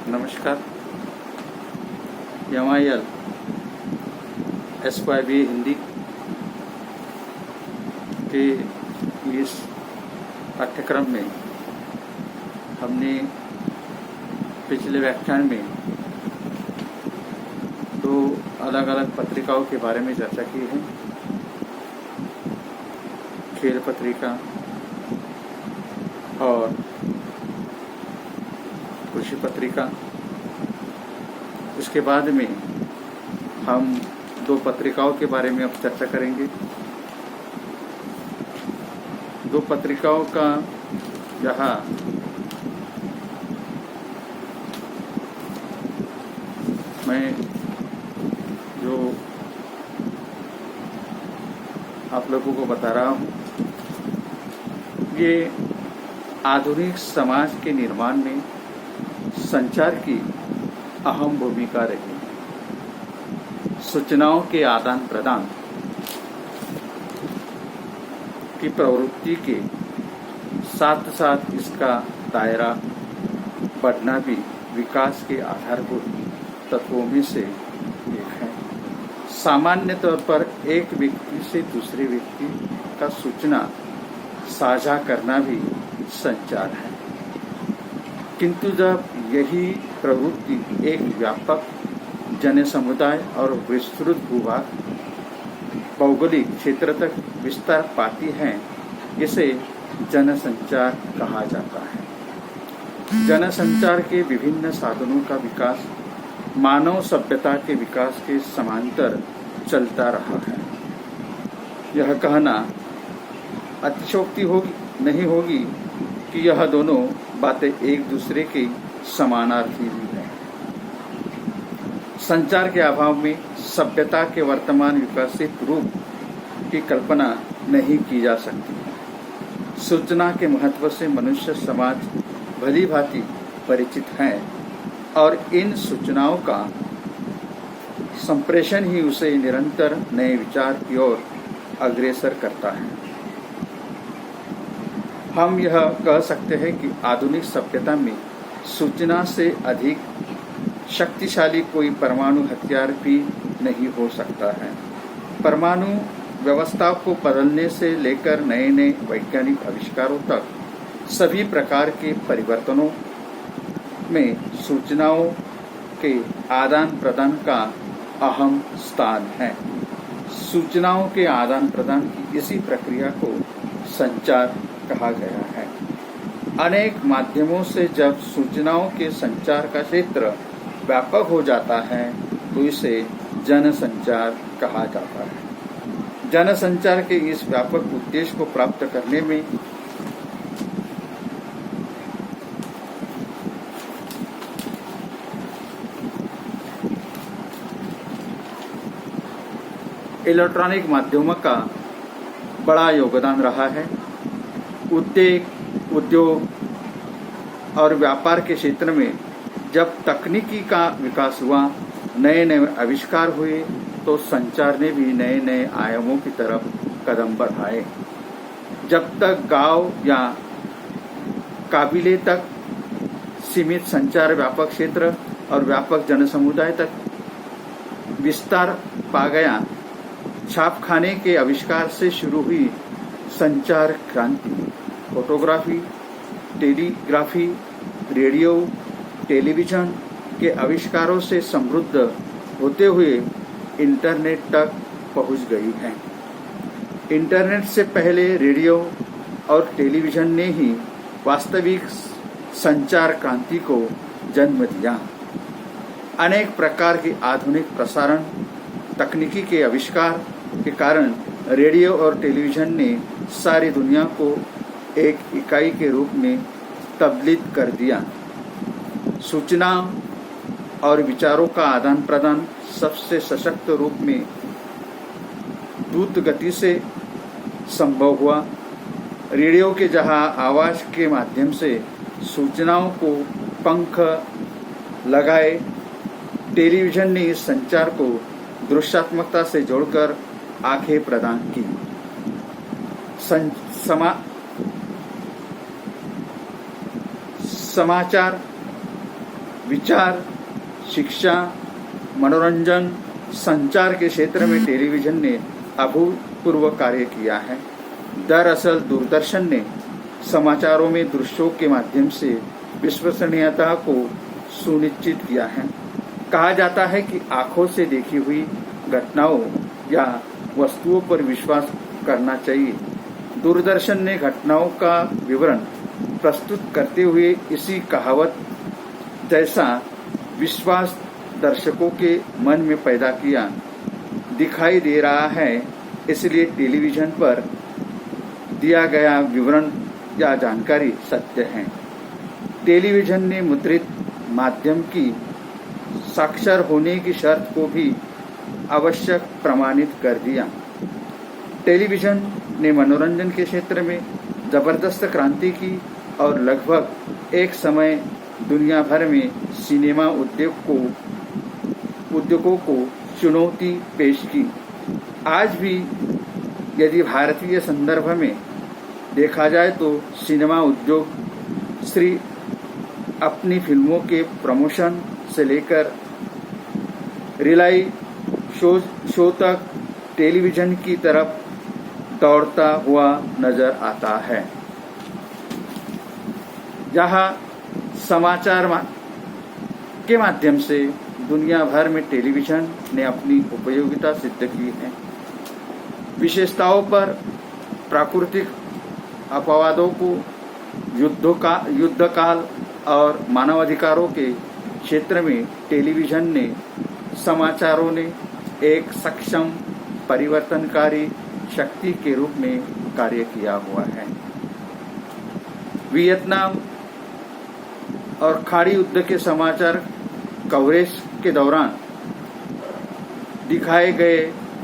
नमस्कार। MIL SYB Hindi के इस पाठ्यक्रम में हमने पिछले व्याख्यान में दो अलग अलग पत्रिकाओं के बारे में चर्चा की है। खेल पत्रिका और कृषि पत्रिका। उसके बाद में हम दो पत्रिकाओं के बारे में अब चर्चा करेंगे। दो पत्रिकाओं का जहाँ मैं जो आप लोगों को बता रहा हूँ, ये आधुनिक समाज के निर्माण में संचार की अहम भूमिका रही। सूचनाओं के आदान प्रदान की प्रवृत्ति के साथ साथ इसका दायरा बढ़ना भी विकास के आधारभूत तत्वों में से एक है। सामान्य तौर पर एक व्यक्ति से दूसरे व्यक्ति का सूचना साझा करना भी संचार है, किंतु जब यही प्रवृत्ति एक व्यापक जन समुदाय और विस्तृत भूभाग भौगोलिक क्षेत्र तक विस्तार पाती है, इसे जनसंचार कहा जाता है। जनसंचार के विभिन्न साधनों का विकास मानव सभ्यता के विकास के समांतर चलता रहा है। यह कहना अतिशयोक्ति नहीं होगी कि यह दोनों बातें एक दूसरे के समानार्थी भी हैं। संचार के अभाव में सभ्यता के वर्तमान विकसित रूप की कल्पना नहीं की जा सकती। सूचना के महत्व से मनुष्य समाज भली भांति परिचित है और इन सूचनाओं का संप्रेषण ही उसे निरंतर नए विचार की ओर अग्रसर करता है। हम यह कह सकते हैं कि आधुनिक सभ्यता में सूचना से अधिक शक्तिशाली कोई परमाणु हथियार भी नहीं हो सकता है। परमाणु व्यवस्था को बदलने से लेकर नए नए वैज्ञानिक आविष्कारों तक सभी प्रकार के परिवर्तनों में सूचनाओं के आदान प्रदान का अहम स्थान है। सूचनाओं के आदान प्रदान की इसी प्रक्रिया को संचार कहा गया है। अनेक माध्यमों से जब सूचनाओं के संचार का क्षेत्र व्यापक हो जाता है तो इसे जनसंचार कहा जाता है। जनसंचार के इस व्यापक उद्देश्य को प्राप्त करने में इलेक्ट्रॉनिक माध्यमों का बड़ा योगदान रहा है। उद्योग और व्यापार के क्षेत्र में जब तकनीकी का विकास हुआ, नए नए आविष्कार हुए, तो संचार ने भी नए नए आयामों की तरफ कदम बढ़ाए। जब तक गांव या काबिले तक सीमित संचार व्यापक क्षेत्र और व्यापक जनसमुदाय तक विस्तार पा गया, छापखाने के आविष्कार से शुरू हुई संचार क्रांति फोटोग्राफी, टेलीग्राफी, रेडियो, टेलीविजन के आविष्कारों से समृद्ध होते हुए इंटरनेट तक पहुंच गई है। इंटरनेट से पहले रेडियो और टेलीविजन ने ही वास्तविक संचार क्रांति को जन्म दिया। अनेक प्रकार की आधुनिक प्रसारण तकनीकी के आविष्कार के कारण रेडियो और टेलीविजन ने सारी दुनिया को एक इकाई के रूप में तब्दील कर दिया। सूचना और विचारों का आदान प्रदान सबसे सशक्त रूप में द्रुत गति से संभव हुआ। रेडियो के जहां आवाज के माध्यम से सूचनाओं को पंख लगाए, टेलीविजन ने इस संचार को दृश्यात्मकता से जोड़कर आंखें प्रदान की। समाचार विचार, शिक्षा, मनोरंजन, संचार के क्षेत्र में टेलीविजन ने अभूतपूर्व कार्य किया है। दरअसल दूरदर्शन ने समाचारों में दृश्यों के माध्यम से विश्वसनीयता को सुनिश्चित किया है। कहा जाता है कि आंखों से देखी हुई घटनाओं या वस्तुओं पर विश्वास करना चाहिए। दूरदर्शन ने घटनाओं का विवरण प्रस्तुत करते हुए इसी कहावत जैसा विश्वास दर्शकों के मन में पैदा किया दिखाई दे रहा है। इसलिए टेलीविजन पर दिया गया विवरण या जानकारी सत्य है। टेलीविजन ने मुद्रित माध्यम की साक्षर होने की शर्त को भी आवश्यक प्रमाणित कर दिया। टेलीविजन ने मनोरंजन के क्षेत्र में जबरदस्त क्रांति की और लगभग एक समय दुनिया भर में सिनेमा उद्योगों को चुनौती पेश की। आज भी यदि भारतीय संदर्भ में देखा जाए तो सिनेमा उद्योग सिर्फ अपनी फिल्मों के प्रमोशन से लेकर रियलिटी शो तक टेलीविजन की तरफ दौड़ता हुआ नजर आता है। जहां समाचार के माध्यम से दुनिया भर में टेलीविजन ने अपनी उपयोगिता सिद्ध की है। विशेषताओं पर प्राकृतिक अपवादों को युद्धकाल और मानवाधिकारों के क्षेत्र में टेलीविजन ने समाचारों ने एक सक्षम परिवर्तनकारी शक्ति के रूप में कार्य किया हुआ है। वियतनाम और खाड़ी युद्ध के समाचार कवरेज के दौरान दिखाए गए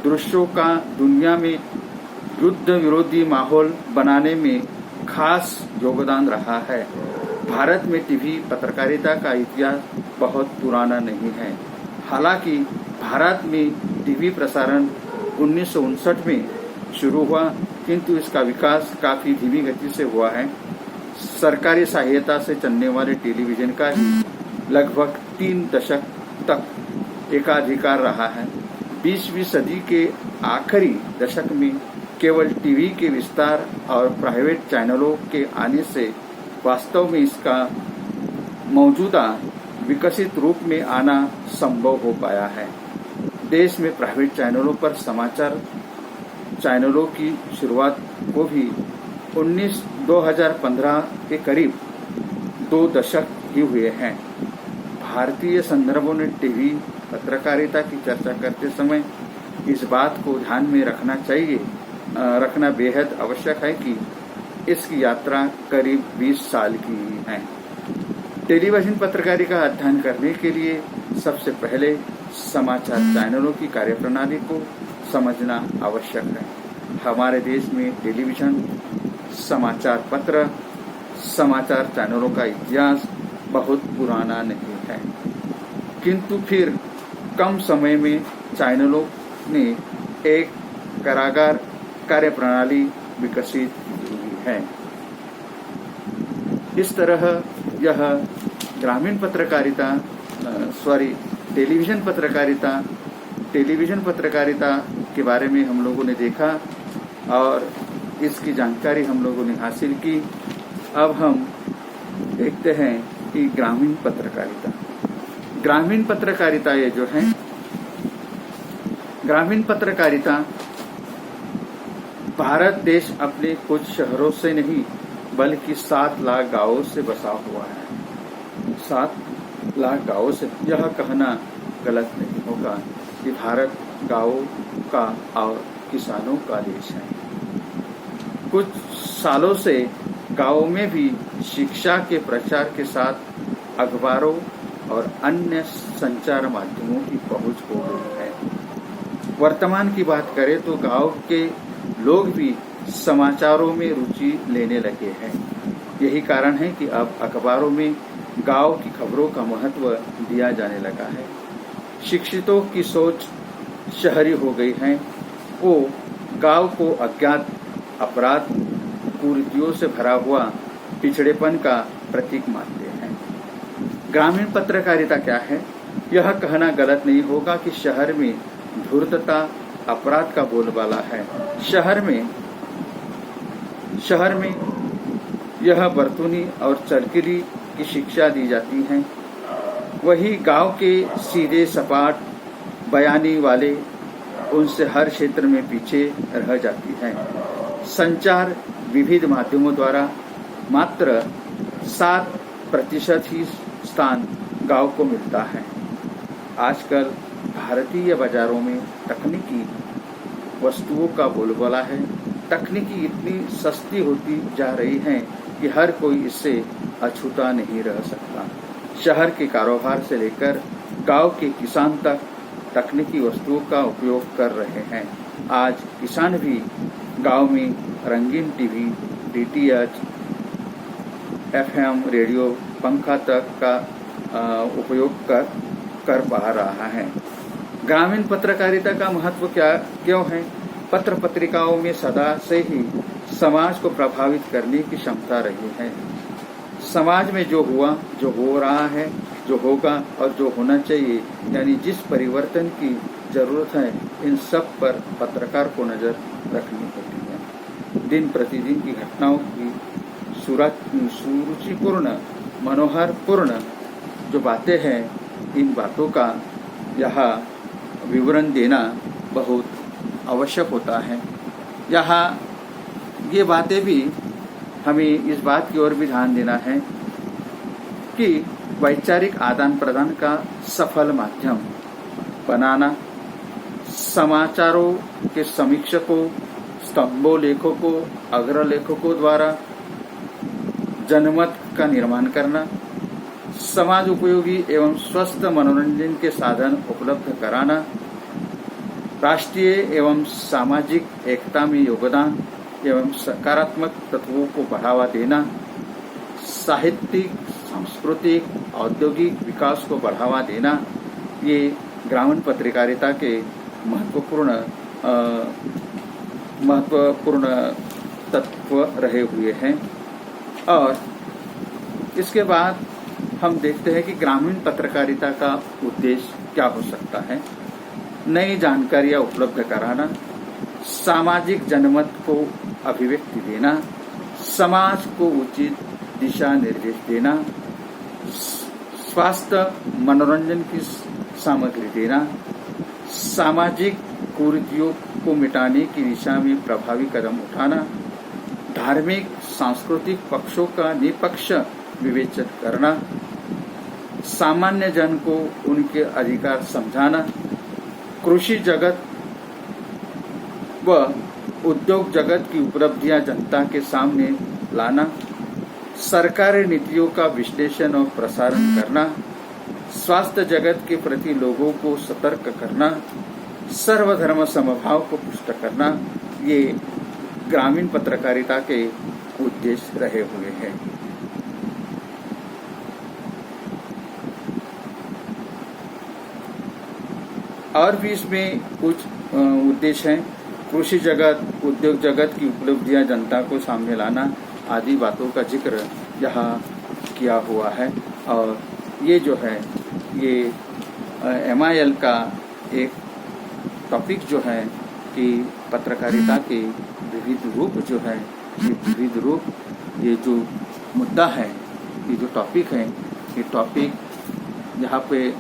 दृश्यों का दुनिया में युद्ध विरोधी माहौल बनाने में खास योगदान रहा है। भारत में टीवी पत्रकारिता का इतिहास बहुत पुराना नहीं है। हालांकि भारत में टीवी प्रसारण 1959 में शुरू हुआ, किंतु इसका विकास काफी धीमी गति से हुआ है। सरकारी सहायता से चलने वाले टेलीविजन का ही लगभग 3 दशक तक एकाधिकार रहा है। 20वीं सदी के आखिरी दशक में केवल टीवी के विस्तार और प्राइवेट चैनलों के आने से वास्तव में इसका मौजूदा विकसित रूप में आना संभव हो पाया है। देश में प्राइवेट चैनलों पर समाचार चैनलों की शुरुआत को भी 2015 के करीब 2 दशक ही हुए हैं। भारतीय संदर्भों ने टीवी पत्रकारिता की चर्चा करते समय इस बात को ध्यान में रखना बेहद आवश्यक है कि इसकी यात्रा करीब 20 साल की है। टेलीविजन पत्रकारिता का अध्ययन करने के लिए सबसे पहले समाचार चैनलों की कार्यप्रणाली को समझना आवश्यक है। हमारे देश में टेलीविजन, समाचार पत्र, समाचार चैनलों का इतिहास बहुत पुराना नहीं है, किंतु फिर कम समय में चैनलों ने एक कारागार कार्यप्रणाली विकसित की है। इस तरह यह टेलीविजन पत्रकारिता के बारे में हम लोगों ने देखा और इसकी जानकारी हम लोगों ने हासिल की। अब हम देखते हैं कि ग्रामीण पत्रकारिता ये जो है, ग्रामीण पत्रकारिता भारत देश अपने कुछ शहरों से नहीं बल्कि 7 लाख गांवों से बसा हुआ है। 7 लाख गांवों से यह कहना गलत नहीं होगा कि भारत गांवों का और किसानों का देश है। कुछ सालों से गांवों में भी शिक्षा के प्रचार के साथ अखबारों और अन्य संचार माध्यमों की पहुंच हो गई है। वर्तमान की बात करें तो गांव के लोग भी समाचारों में रुचि लेने लगे हैं। यही कारण है कि अब अखबारों में गांव की खबरों का महत्व दिया जाने लगा है। शिक्षितों की सोच शहरी हो गई है। वो गांव को अज्ञात, अपराध, कुरीतियों से भरा हुआ पिछड़ेपन का प्रतीक मानते हैं। ग्रामीण पत्रकारिता क्या है? यह कहना गलत नहीं होगा कि शहर में धूर्तता अपराध का बोलबाला है। शहर में यह बर्तूनी और चरकिली की शिक्षा दी जाती है। वही गांव के सीधे सपाट बयानी वाले उनसे हर क्षेत्र में पीछे रह जाती है। संचार विविध माध्यमों द्वारा मात्र 7% ही स्थान गांव को मिलता है। आजकल भारतीय बाजारों में तकनीकी वस्तुओं का बोलबाला है। तकनीकी इतनी सस्ती होती जा रही है कि हर कोई इससे अछूता नहीं रह सकता। शहर के कारोबार से लेकर गांव के किसान तक तकनीकी वस्तुओं का उपयोग कर रहे हैं। आज किसान भी गांव में रंगीन टीवी, DTH, FM रेडियो, पंखा तक का उपयोग कर पा रहा है। ग्रामीण पत्रकारिता का महत्व क्यों है? पत्र पत्रिकाओं में सदा से ही समाज को प्रभावित करने की क्षमता रही है। समाज में जो हुआ, जो हो रहा है, जो होगा और जो होना चाहिए, यानी जिस परिवर्तन की जरूरत है, इन सब पर पत्रकार को नजर रखनी होती है। दिन प्रतिदिन की घटनाओं की सुरुचिपूर्ण, मनोहरपूर्ण जो बातें हैं, इन बातों का यहाँ विवरण देना बहुत आवश्यक होता है। यहाँ ये बातें भी हमें इस बात की ओर भी ध्यान देना है कि वैचारिक आदान प्रदान का सफल माध्यम बनाना, समाचारों के समीक्षकों, स्तंभों लेखकों, अग्रलेखकों द्वारा जनमत का निर्माण करना, समाज उपयोगी एवं स्वस्थ मनोरंजन के साधन उपलब्ध कराना, राष्ट्रीय एवं सामाजिक एकता में योगदान एवं सकारात्मक तत्वों को बढ़ावा देना, साहित्यिक, सांस्कृतिक, औद्योगिक विकास को बढ़ावा देना, ये ग्रामीण पत्रकारिता के महत्वपूर्ण तत्व रहे हुए हैं। और इसके बाद हम देखते हैं कि ग्रामीण पत्रकारिता का उद्देश्य क्या हो सकता है। नई जानकारियां उपलब्ध कराना, सामाजिक जनमत को अभिव्यक्ति देना, समाज को उचित दिशा निर्देश देना, स्वास्थ्य मनोरंजन की सामग्री देना, सामाजिक कुरीतियों को मिटाने की दिशा में प्रभावी कदम उठाना, धार्मिक सांस्कृतिक पक्षों का निष्पक्ष विवेचन करना, सामान्य जन को उनके अधिकार समझाना, कृषि जगत व उद्योग जगत की उपलब्धियां जनता के सामने लाना, सरकारी नीतियों का विश्लेषण और प्रसारण करना, स्वास्थ्य जगत के प्रति लोगों को सतर्क करना, सर्वधर्म समभाव को पुष्ट करना, ये ग्रामीण पत्रकारिता के उद्देश्य रहे हुए हैं। और भी इसमें कुछ उद्देश्य हैं। कृषि जगत, उद्योग जगत की उपलब्धियां जनता को सामने लाना आदि बातों का जिक्र यहाँ किया हुआ है। और ये जो है ये MIL का एक टॉपिक जो है कि पत्रकारिता के विविध रूप जो है, ये विविध रूप, ये जो मुद्दा है, ये जो टॉपिक है, ये टॉपिक यहाँ पे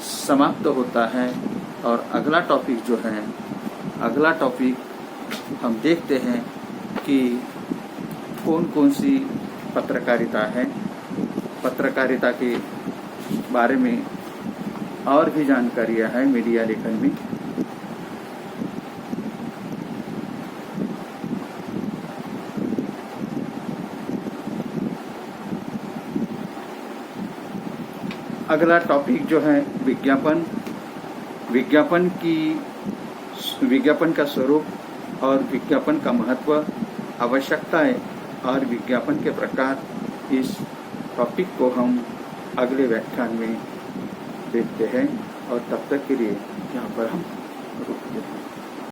समाप्त होता है। और अगला टॉपिक जो है, अगला टॉपिक हम देखते हैं कि कौन कौन सी पत्रकारिता है। पत्रकारिता के बारे में और भी जानकारियां हैं मीडिया लेखन में। अगला टॉपिक जो है विज्ञापन का स्वरूप और विज्ञापन का महत्व, आवश्यकताएं और विज्ञापन के प्रकार। इस टॉपिक को हम अगले व्याख्यान में देखते हैं और तब तक के लिए यहाँ पर हम रुकते हैं।